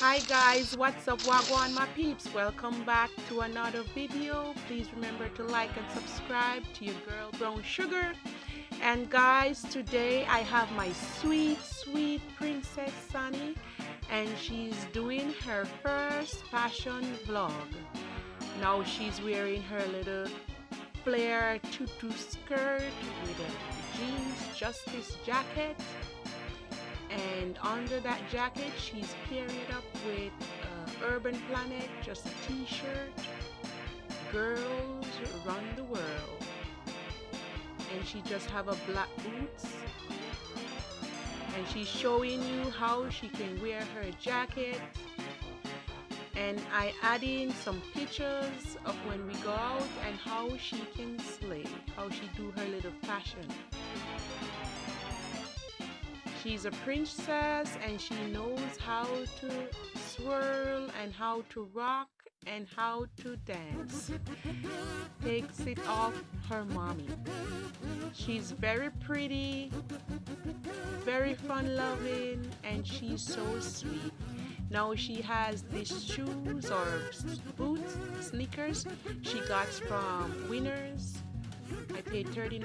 Hi guys, what's up wagwan my peeps? Welcome back to another video. Please remember to like and subscribe to your girl Brown Sugar. And guys, today I have my sweet princess Sunny, and she's doing her first fashion vlog. Now she's wearing her little flare tutu skirt with a jeans justice jacket, and under that jacket she's pairing it up with Urban Planet, just a t-shirt, girls run the world, and she just have a black boots, and she's showing you how she can wear her jacket. And I add in some pictures of when we go out and how she can slay, how she do her little fashion. She's a princess and she knows how to swirl and how to rock and how to dance. Takes it off her mommy. She's very pretty, very fun loving, and she's so sweet. Now she has these shoes or boots, sneakers she got from Winners. I paid $39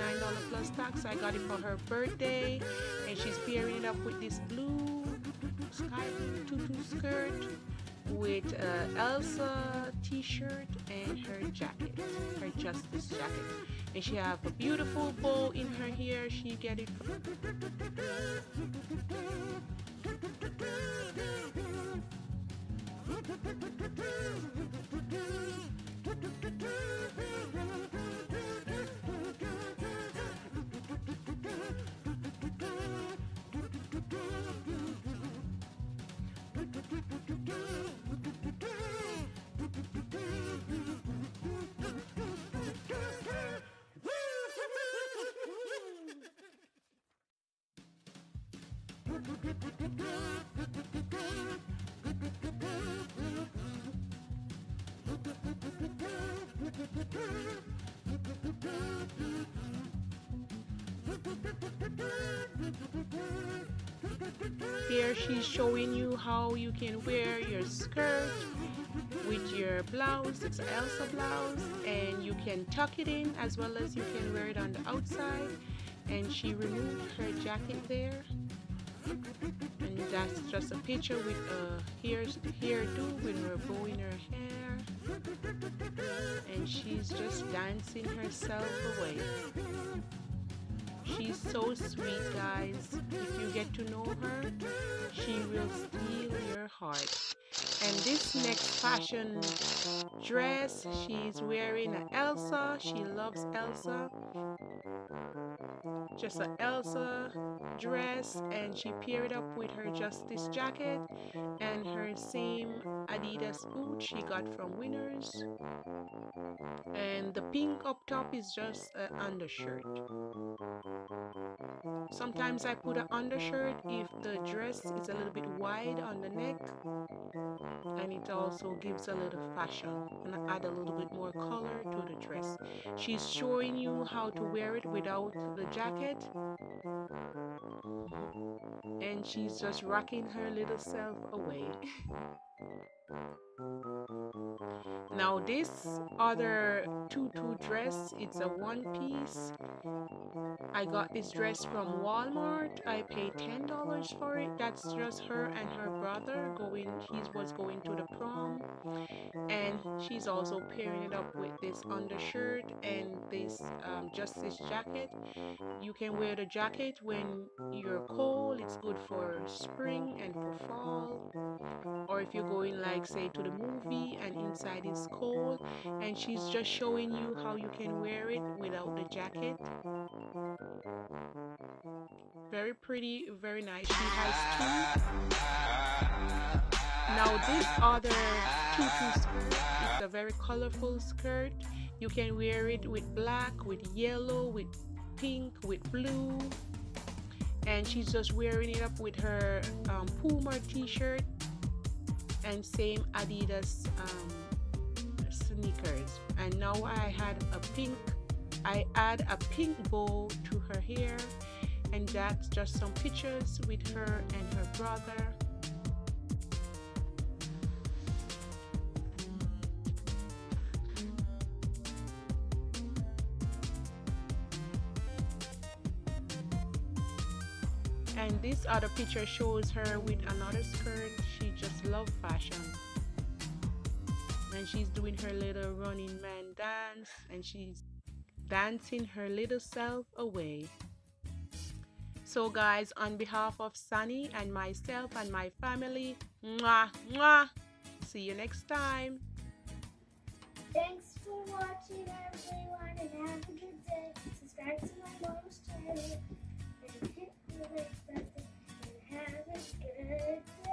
plus tax. I got it for her birthday, and she's pairing it up with this blue sky blue tutu skirt with Elsa t-shirt and her jacket, her Justice jacket. And she have a beautiful bow in her hair. She get it from here. She's showing you how you can wear your skirt with your blouse. It's an Elsa blouse, and you can tuck it in as well as you can wear it on the outside. And she removed her jacket there, and that's just a picture with a hairdo with her bow in her hair, and she's just dancing herself away. She's so sweet, guys. If you get to know her, she will steal your heart. And this next fashion dress, she's wearing an Elsa. She loves Elsa. Just an Elsa dress, and she paired up with her Justice jacket and her same Adidas boot she got from Winners. And the pink up top is just an undershirt. Sometimes I put an undershirt if the dress is a little bit wide on the neck, and it also gives a little fashion and add a little bit more color to the dress. She's showing you how to wear it without the jacket, and she's just rocking her little self away. Now this other tutu dress, it's a one piece. I got this dress from Walmart. I paid $10 for it. That's just her and her brother going. He was going to the prom, and she's also pairing it up with this undershirt and this Justice jacket. You can wear the jacket when you're cold. It's good for spring and for fall, or if you're going, like, say, to the movie and inside is cold. And she's just showing you how you can wear it without the jacket. Very pretty, very nice. She has two. Now this other tutu skirt, it's a very colorful skirt. You can wear it with black, with yellow, with pink, with blue. And she's just wearing it up with her Puma t-shirt and same Adidas sneakers. And now I add a pink bow to her hair, and that's just some pictures with her and her brother. And this other picture shows her with another skirt. She just loves fashion. And she's doing her little running man dance, and she's dancing her little self away. So guys, on behalf of Sunny and myself and my family, mwah, mwah. See you next time. Thanks for watching, everyone, and have a good day. Subscribe to my mom's channel and hit the like button and have a good day.